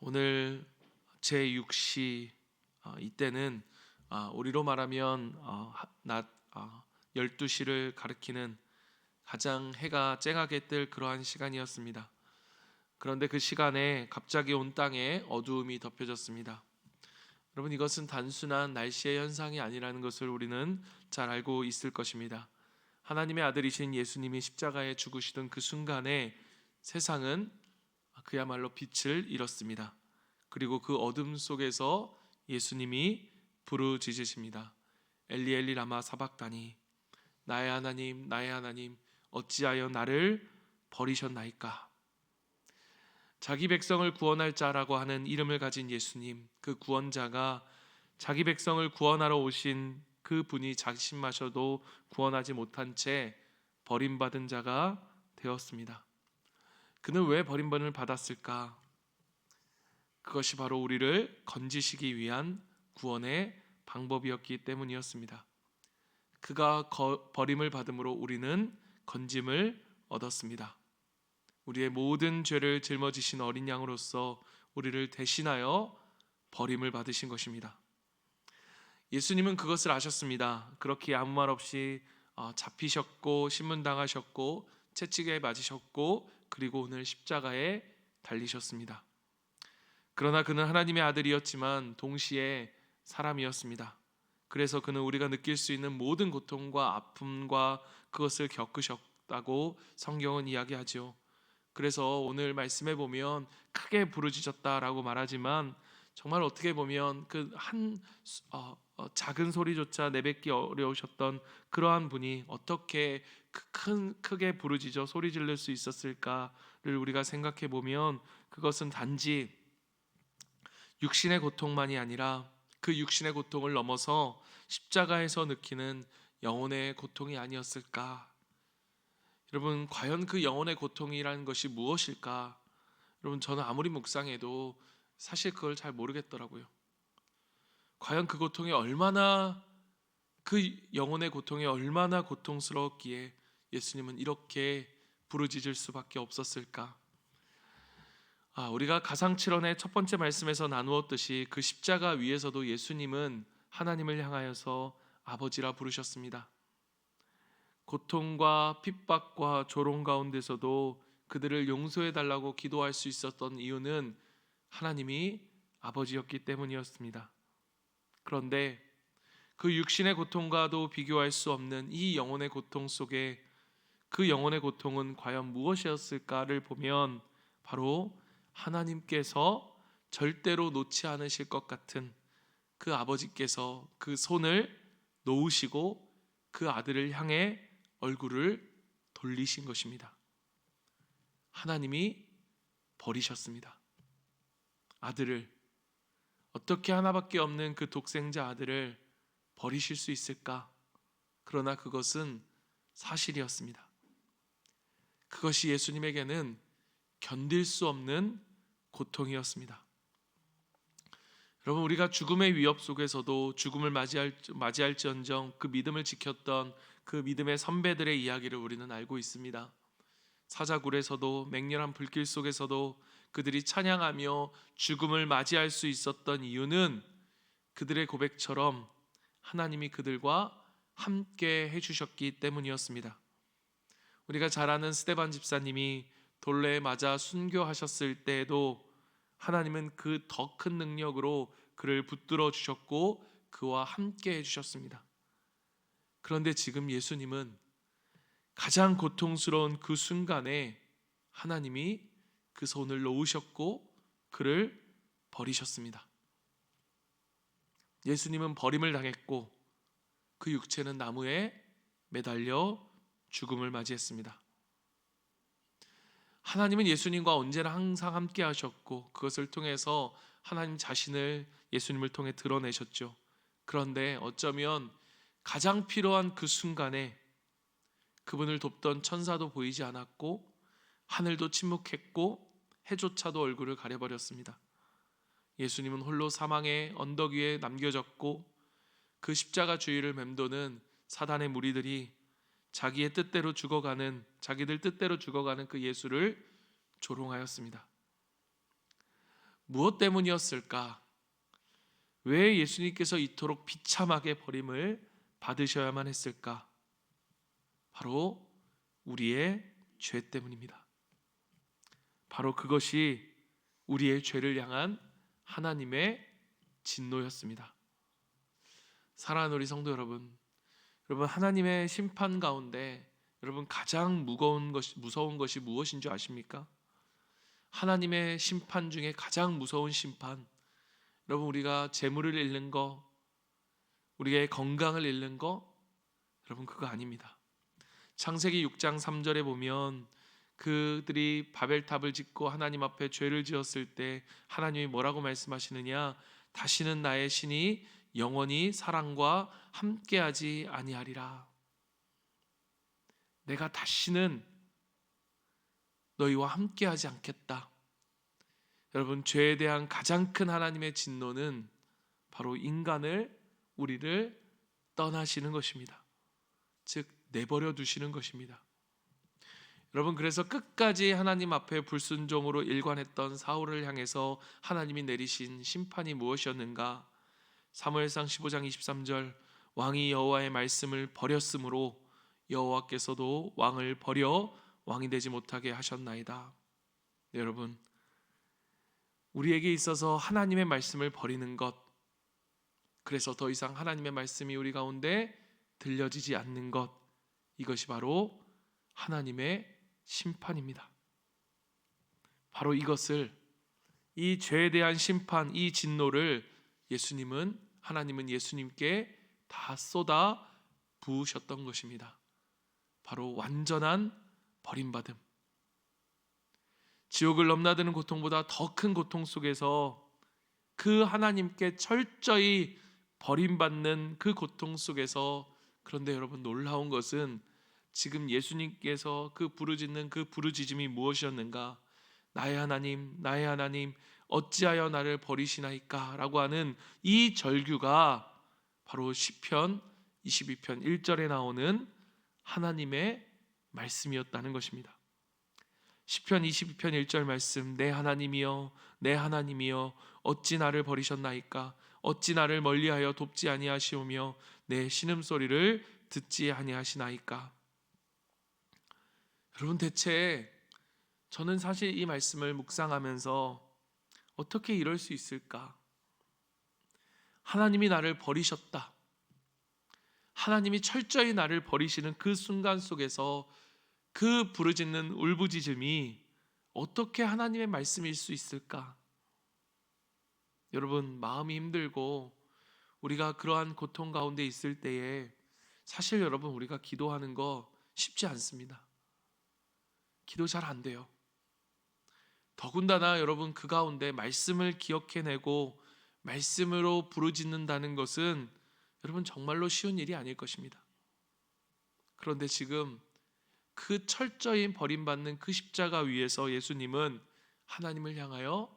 오늘 제6시 이때는 우리로 말하면 낮 12시를 가리키는 가장 해가 쨍하게 뜰 그러한 시간이었습니다. 그런데 그 시간에 갑자기 온 땅에 어두움이 덮여졌습니다. 여러분, 이것은 단순한 날씨의 현상이 아니라는 것을 우리는 잘 알고 있을 것입니다. 하나님의 아들이신 예수님이 십자가에 죽으시던 그 순간에 세상은 그야말로 빛을 잃었습니다. 그리고 그 어둠 속에서 예수님이 부르짖으십니다. 엘리 엘리 라마 사박다니, 나의 하나님 나의 하나님 어찌하여 나를 버리셨나이까. 자기 백성을 구원할 자라고 하는 이름을 가진 예수님, 그 구원자가 자기 백성을 구원하러 오신 그 분이 자신마저도 구원하지 못한 채 버림받은 자가 되었습니다. 그는 왜 버림받음을 받았을까? 그것이 바로 우리를 건지시기 위한 구원의 방법이었기 때문이었습니다. 그가 버림을 받음으로 우리는 건짐을 얻었습니다. 우리의 모든 죄를 짊어지신 어린 양으로서 우리를 대신하여 버림을 받으신 것입니다. 예수님은 그것을 아셨습니다. 그렇게 아무 말 없이 잡히셨고 신문당하셨고 채찍에 맞으셨고 그리고 오늘 십자가에 달리셨습니다. 그러나 그는 하나님의 아들이었지만 동시에 사람이었습니다. 그래서 그는 우리가 느낄 수 있는 모든 고통과 아픔과 그것을 겪으셨다고 성경은 이야기하죠. 그래서 오늘 말씀에 보면 크게 부르짖었다라고 말하지만 정말 어떻게 보면 그 한 작은 소리조차 내뱉기 어려우셨던 그러한 분이 어떻게 크게 부르짖어 소리 지를 수 있었을까를 우리가 생각해 보면 그것은 단지 육신의 고통만이 아니라 그 육신의 고통을 넘어서 십자가에서 느끼는 영혼의 고통이 아니었을까. 여러분, 과연 그 영혼의 고통이라는 것이 무엇일까? 여러분, 저는 아무리 묵상해도 사실 그걸 잘 모르겠더라고요. 과연 그 고통이 얼마나, 그 영혼의 고통이 얼마나 고통스러웠기에 예수님은 이렇게 부르짖을 수밖에 없었을까? 우리가 가상칠언의 첫 번째 말씀에서 나누었듯이 그 십자가 위에서도 예수님은 하나님을 향하여서 아버지라 부르셨습니다. 고통과 핍박과 조롱 가운데서도 그들을 용서해 달라고 기도할 수 있었던 이유는 하나님이 아버지였기 때문이었습니다. 그런데 그 육신의 고통과도 비교할 수 없는 이 영혼의 고통 속에 그 영혼의 고통은 과연 무엇이었을까를 보면 바로 하나님께서 절대로 놓지 않으실 것 같은 그 아버지께서 그 손을 놓으시고 그 아들을 향해 얼굴을 돌리신 것입니다. 하나님이 버리셨습니다. 아들을, 어떻게 하나밖에 없는 그 독생자 아들을 버리실 수 있을까? 그러나 그것은 사실이었습니다. 그것이 예수님에게는 견딜 수 없는 고통이었습니다. 여러분, 우리가 죽음의 위협 속에서도 죽음을 맞이할지언정 그 믿음을 지켰던 그 믿음의 선배들의 이야기를 우리는 알고 있습니다. 사자굴에서도 맹렬한 불길 속에서도 그들이 찬양하며 죽음을 맞이할 수 있었던 이유는 그들의 고백처럼 하나님이 그들과 함께 해주셨기 때문이었습니다. 우리가 잘 아는 스데반 집사님이 돌레에 맞아 순교하셨을 때에도 하나님은 그 더 큰 능력으로 그를 붙들어 주셨고 그와 함께 해주셨습니다. 그런데 지금 예수님은 가장 고통스러운 그 순간에 하나님이 그 손을 놓으셨고 그를 버리셨습니다. 예수님은 버림을 당했고 그 육체는 나무에 매달려 죽음을 맞이했습니다. 하나님은 예수님과 언제나 항상 함께 하셨고 그것을 통해서 하나님 자신을 예수님을 통해 드러내셨죠. 그런데 어쩌면 가장 필요한 그 순간에 그분을 돕던 천사도 보이지 않았고 하늘도 침묵했고 해조차도 얼굴을 가려버렸습니다. 예수님은 홀로 사망의 언덕 위에 남겨졌고 그 십자가 주위를 맴도는 사단의 무리들이 자기들 뜻대로 죽어가는 그 예수를 조롱하였습니다. 무엇 때문이었을까? 왜 예수님께서 이토록 비참하게 버림을 받으셔야만 했을까? 바로 우리의 죄 때문입니다. 바로 그것이 우리의 죄를 향한 하나님의 진노였습니다. 사랑하는 우리 성도 여러분, 하나님의 심판 가운데 여러분 가장 무서운 것이 무엇인 줄 아십니까? 하나님의 심판 중에 가장 무서운 심판, 여러분 우리가 재물을 잃는 거, 우리의 건강을 잃는 거, 여러분 그거 아닙니다. 창세기 6장 3절에 보면 그들이 바벨탑을 짓고 하나님 앞에 죄를 지었을 때 하나님이 뭐라고 말씀하시느냐? 다시는 나의 신이 영원히 사랑과 함께하지 아니하리라. 내가 다시는 너희와 함께하지 않겠다. 여러분, 죄에 대한 가장 큰 하나님의 진노는 바로 우리를 떠나시는 것입니다. 즉 내버려 두시는 것입니다. 여러분, 그래서 끝까지 하나님 앞에 불순종으로 일관했던 사울을 향해서 하나님이 내리신 심판이 무엇이었는가? 사무엘상 15장 23절, 왕이 여호와의 말씀을 버렸으므로 여호와께서도 왕을 버려 왕이 되지 못하게 하셨나이다. 네, 여러분, 우리에게 있어서 하나님의 말씀을 버리는 것, 그래서 더 이상 하나님의 말씀이 우리 가운데 들려지지 않는 것, 이것이 바로 하나님의 심판입니다. 바로 이것을, 이 죄에 대한 심판, 이 진노를 하나님은 예수님께 다 쏟아 부으셨던 것입니다. 바로 완전한 버림받음, 지옥을 넘나드는 고통보다 더 큰 고통 속에서 그 하나님께 철저히 버림받는 그 고통 속에서, 그런데 여러분 놀라운 것은 지금 예수님께서 그 부르짖는 그 부르짖음이 무엇이었는가? 나의 하나님, 나의 하나님, 어찌하여 나를 버리시나이까? 라고 하는 이 절규가 바로 시편 22편 1절에 나오는 하나님의 말씀이었다는 것입니다. 시편 22편 1절 말씀, 내 하나님이여, 내 하나님이여, 어찌 나를 버리셨나이까? 어찌 나를 멀리하여 돕지 아니하시오며 내 신음소리를 듣지 아니하시나이까? 여러분, 대체 저는 사실 이 말씀을 묵상하면서 어떻게 이럴 수 있을까? 하나님이 나를 버리셨다, 하나님이 철저히 나를 버리시는 그 순간 속에서 그 부르짖는 울부짖음이 어떻게 하나님의 말씀일 수 있을까? 여러분, 마음이 힘들고 우리가 그러한 고통 가운데 있을 때에 사실 여러분 우리가 기도하는 거 쉽지 않습니다. 기도 잘 안 돼요. 더군다나 여러분 그 가운데 말씀을 기억해내고 말씀으로 부르짖는다는 것은 여러분 정말로 쉬운 일이 아닐 것입니다. 그런데 지금 그 철저히 버림받는 그 십자가 위에서 예수님은 하나님을 향하여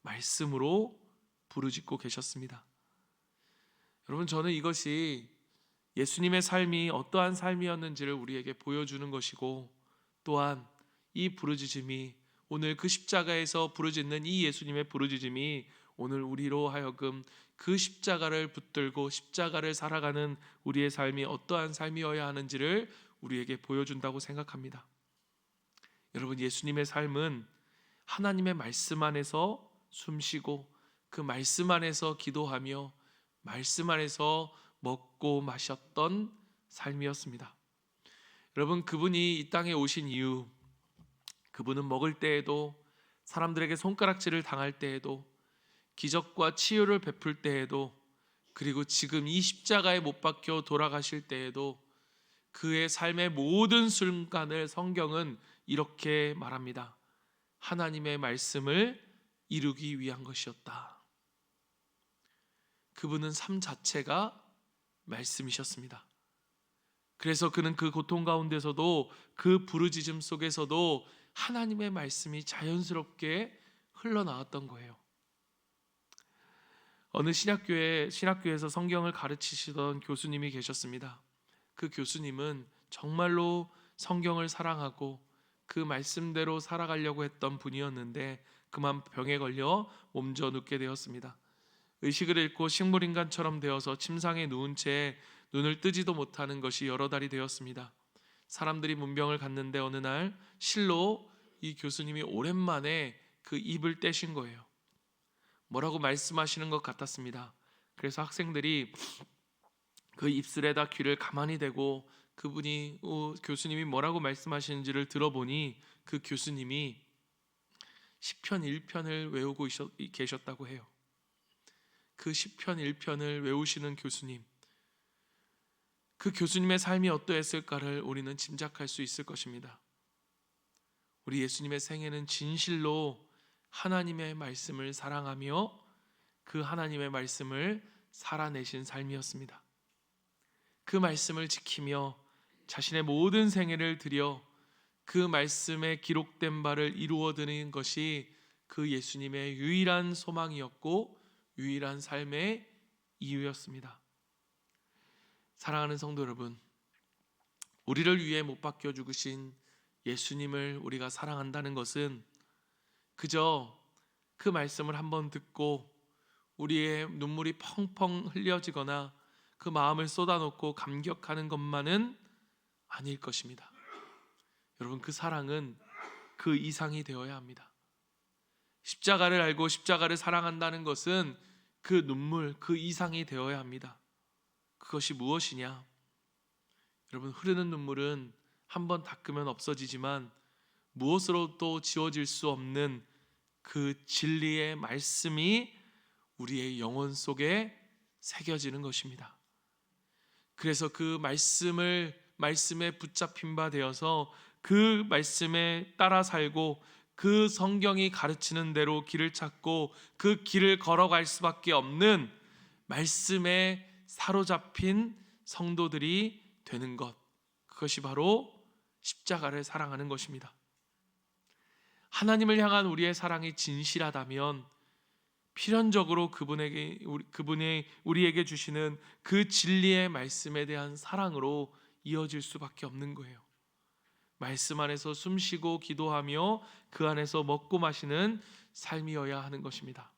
말씀으로 부르짖고 계셨습니다. 여러분, 저는 이것이 예수님의 삶이 어떠한 삶이었는지를 우리에게 보여주는 것이고, 또한 이 부르짖음이, 오늘 그 십자가에서 부르짖는 이 예수님의 부르짖음이 오늘 우리로 하여금 그 십자가를 붙들고 십자가를 살아가는 우리의 삶이 어떠한 삶이어야 하는지를 우리에게 보여준다고 생각합니다. 여러분, 예수님의 삶은 하나님의 말씀 안에서 숨쉬고 그 말씀 안에서 기도하며 말씀 안에서 먹고 마셨던 삶이었습니다. 여러분, 그분이 이 땅에 오신 이유, 그분은 먹을 때에도, 사람들에게 손가락질을 당할 때에도, 기적과 치유를 베풀 때에도, 그리고 지금 이 십자가에 못 박혀 돌아가실 때에도 그의 삶의 모든 순간을 성경은 이렇게 말합니다. 하나님의 말씀을 이루기 위한 것이었다. 그분은 삶 자체가 말씀이셨습니다. 그래서 그는 그 고통 가운데서도, 그 부르짖음 속에서도 하나님의 말씀이 자연스럽게 흘러나왔던 거예요. 어느 신학교에서 성경을 가르치시던 교수님이 계셨습니다. 그 교수님은 정말로 성경을 사랑하고 그 말씀대로 살아가려고 했던 분이었는데 그만 병에 걸려 몸져 눕게 되었습니다. 의식을 잃고 식물인간처럼 되어서 침상에 누운 채 눈을 뜨지도 못하는 것이 여러 달이 되었습니다. 사람들이 문병을 갔는데 어느 날 실로 이 교수님이 오랜만에 그 입을 떼신 거예요. 뭐라고 말씀하시는 것 같았습니다. 그래서 학생들이 그 입술에다 귀를 가만히 대고 그분이 교수님이 뭐라고 말씀하시는지를 들어보니 그 교수님이 시편 1편을 외우고 계셨다고 해요. 그 시편 1편을 외우시는 교수님, 그 교수님의 삶이 어떠했을까를 우리는 짐작할 수 있을 것입니다. 우리 예수님의 생애는 진실로 하나님의 말씀을 사랑하며 그 하나님의 말씀을 살아내신 삶이었습니다. 그 말씀을 지키며 자신의 모든 생애를 들여 그 말씀에 기록된 바를 이루어드리는 것이 그 예수님의 유일한 소망이었고 유일한 삶의 이유였습니다. 사랑하는 성도 여러분, 우리를 위해 못 박혀 죽으신 예수님을 우리가 사랑한다는 것은 그저 그 말씀을 한번 듣고 우리의 눈물이 펑펑 흘려지거나 그 마음을 쏟아놓고 감격하는 것만은 아닐 것입니다. 여러분, 그 사랑은 그 이상이 되어야 합니다. 십자가를 알고 십자가를 사랑한다는 것은 그 눈물, 그 이상이 되어야 합니다. 그것이 무엇이냐? 여러분, 흐르는 눈물은 한번 닦으면 없어지지만 무엇으로도 지워질 수 없는 그 진리의 말씀이 우리의 영혼 속에 새겨지는 것입니다. 그래서 그 말씀에 붙잡힌 바 되어서 그 말씀에 따라 살고 그 성경이 가르치는 대로 길을 찾고 그 길을 걸어갈 수밖에 없는 말씀에 사로잡힌 성도들이 되는 것, 그것이 바로 십자가를 사랑하는 것입니다. 하나님을 향한 우리의 사랑이 진실하다면 필연적으로 그분이 우리에게 주시는 그 진리의 말씀에 대한 사랑으로 이어질 수밖에 없는 거예요. 말씀 안에서 숨쉬고 기도하며 그 안에서 먹고 마시는 삶이어야 하는 것입니다.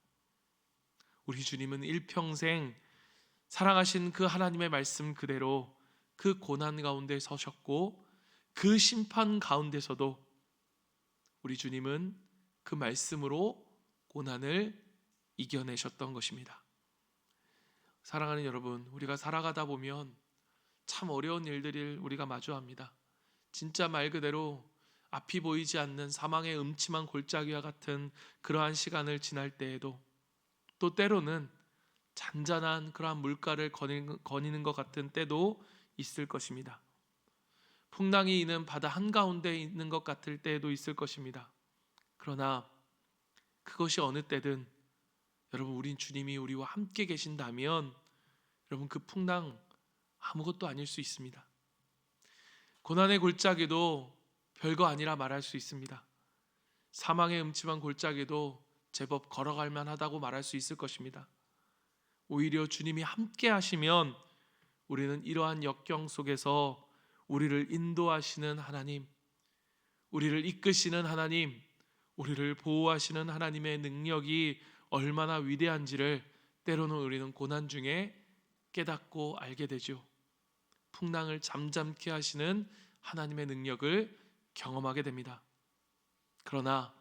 우리 주님은 일평생 사랑하신 그 하나님의 말씀 그대로 그 고난 가운데 서셨고 그 심판 가운데서도 우리 주님은 그 말씀으로 고난을 이겨내셨던 것입니다. 사랑하는 여러분, 우리가 살아가다 보면 참 어려운 일들을 우리가 마주합니다. 진짜 말 그대로 앞이 보이지 않는 사망의 음침한 골짜기와 같은 그러한 시간을 지날 때에도 또 때로는 잔잔한 그러한 물가를 거니는 것 같은 때도 있을 것입니다. 풍랑이 있는 바다 한가운데 있는 것 같을 때도 있을 것입니다. 그러나 그것이 어느 때든 여러분, 우린 주님이 우리와 함께 계신다면 여러분, 그 풍랑 아무것도 아닐 수 있습니다. 고난의 골짜기도 별거 아니라 말할 수 있습니다. 사망의 음침한 골짜기도 제법 걸어갈 만하다고 말할 수 있을 것입니다. 오히려 주님이 함께 하시면 우리는 이러한 역경 속에서 우리를 인도하시는 하나님, 우리를 이끄시는 하나님, 우리를 보호하시는 하나님의 능력이 얼마나 위대한지를 때로는 우리는 고난 중에 깨닫고 알게 되죠. 풍랑을 잠잠케 하시는 하나님의 능력을 경험하게 됩니다. 그러나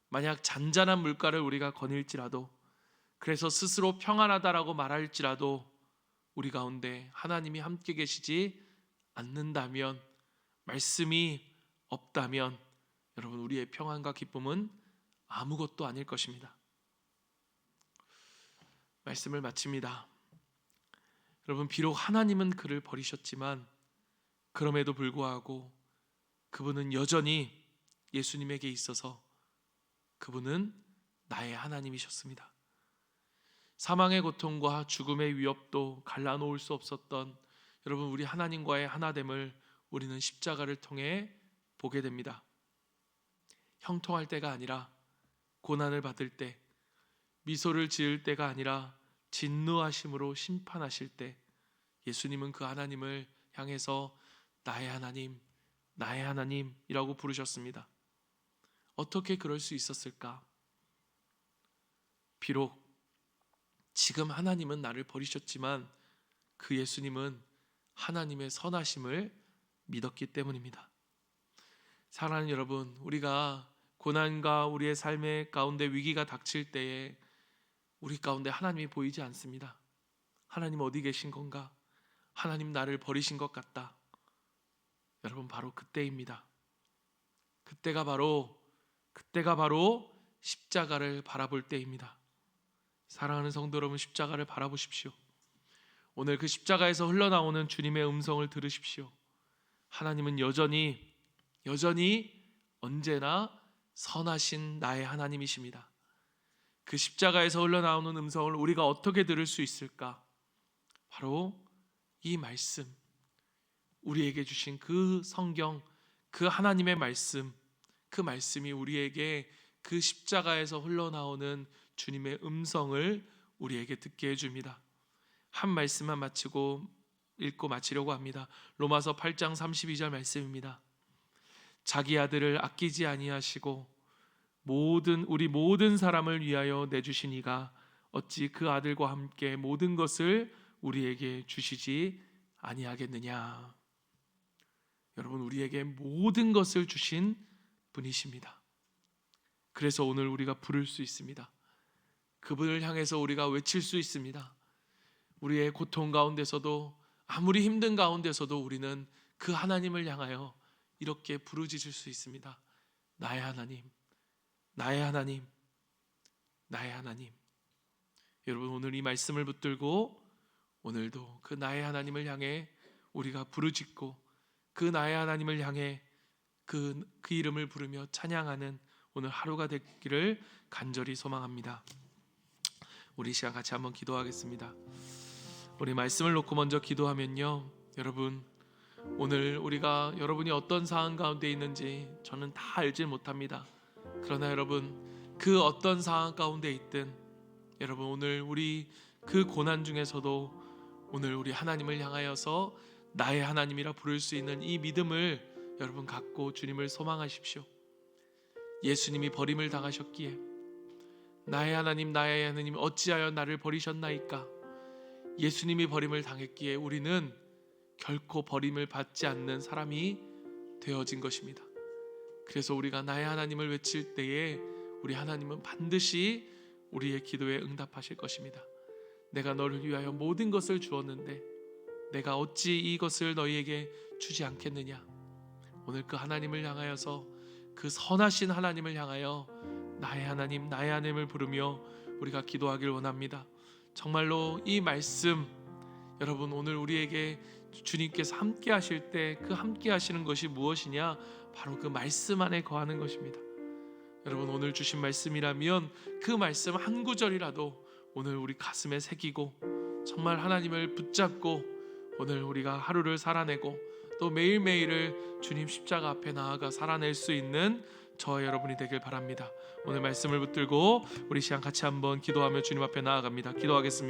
만약 잔잔한 물가를 우리가 거닐지라도, 그래서 스스로 평안하다라고 말할지라도 우리 가운데 하나님이 함께 계시지 않는다면, 말씀이 없다면 여러분, 우리의 평안과 기쁨은 아무것도 아닐 것입니다. 말씀을 마칩니다. 여러분, 비록 하나님은 그를 버리셨지만 그럼에도 불구하고 그분은 여전히 예수님에게 있어서 그분은 나의 하나님이셨습니다. 사망의 고통과 죽음의 위협도 갈라놓을 수 없었던 여러분, 우리 하나님과의 하나됨을 우리는 십자가를 통해 보게 됩니다. 형통할 때가 아니라 고난을 받을 때, 미소를 지을 때가 아니라 진노하심으로 심판하실 때 예수님은 그 하나님을 향해서 나의 하나님, 나의 하나님이라고 부르셨습니다. 어떻게 그럴 수 있었을까? 비록 지금 하나님은 나를 버리셨지만 그 예수님은 하나님의 선하심을 믿었기 때문입니다. 사랑하는 여러분, 우리가 고난과 우리의 삶의 가운데 위기가 닥칠 때에 우리 가운데 하나님이 보이지 않습니다. 하나님 어디 계신 건가? 하나님 나를 버리신 것 같다. 여러분, 바로 그때입니다. 그때가 바로 십자가를 바라볼 때입니다. 사랑하는 성도 여러분, 십자가를 바라보십시오. 오늘 그 십자가에서 흘러나오는 주님의 음성을 들으십시오. 하나님은 여전히 언제나 선하신 나의 하나님이십니다. 그 십자가에서 흘러나오는 음성을 우리가 어떻게 들을 수 있을까? 바로 이 말씀, 우리에게 주신 그 성경, 그 하나님의 말씀, 그 말씀이 우리에게 그 십자가에서 흘러나오는 주님의 음성을 우리에게 듣게 해줍니다. 한 말씀만 읽고 마치려고 합니다. 로마서 8장 32절 말씀입니다. 자기 아들을 아끼지 아니하시고 우리 모든 사람을 위하여 내주신 이가 어찌 그 아들과 함께 모든 것을 우리에게 주시지 아니하겠느냐. 여러분, 우리에게 모든 것을 주신 분이십니다. 그래서 오늘 우리가 부를 수 있습니다. 그분을 향해서 우리가 외칠 수 있습니다. 우리의 고통 가운데서도, 아무리 힘든 가운데서도 우리는 그 하나님을 향하여 이렇게 부르짖을 수 있습니다. 나의 하나님, 나의 하나님, 나의 하나님. 여러분, 오늘 이 말씀을 붙들고 오늘도 그 나의 하나님을 향해 우리가 부르짖고 그 나의 하나님을 향해 그 이름을 부르며 찬양하는 오늘 하루가 되기를 간절히 소망합니다. 우리 시간 같이 한번 기도하겠습니다. 우리 말씀을 놓고 먼저 기도하면요, 여러분, 오늘 우리가 여러분이 어떤 상황 가운데 있는지 저는 다 알지 못합니다. 그러나 여러분, 그 어떤 상황 가운데 있든 여러분, 오늘 우리 그 고난 중에서도 오늘 우리 하나님을 향하여서 나의 하나님이라 부를 수 있는 이 믿음을 여러분 갖고 주님을 소망하십시오. 예수님이 버림을 당하셨기에 나의 하나님 어찌하여 나를 버리셨나이까? 예수님이 버림을 당했기에 우리는 결코 버림을 받지 않는 사람이 되어진 것입니다. 그래서 우리가 나의 하나님을 외칠 때에 우리 하나님은 반드시 우리의 기도에 응답하실 것입니다. 내가 너를 위하여 모든 것을 주었는데 내가 어찌 이것을 너희에게 주지 않겠느냐? 오늘 그 하나님을 향하여서, 그 선하신 하나님을 향하여 나의 하나님을 부르며 우리가 기도하길 원합니다. 정말로 이 말씀, 여러분, 오늘 우리에게 주님께서 함께 하실 때 그 함께 하시는 것이 무엇이냐? 바로 그 말씀 안에 거하는 것입니다. 여러분, 오늘 주신 말씀이라면 그 말씀 한 구절이라도 오늘 우리 가슴에 새기고 정말 하나님을 붙잡고 오늘 우리가 하루를 살아내고 또 매일매일을 주님 십자가 앞에 나아가 살아낼 수 있는 저와 여러분이 되길 바랍니다. 오늘 말씀을 붙들고 우리 시간 같이 한번 기도하며 주님 앞에 나아갑니다. 기도하겠습니다.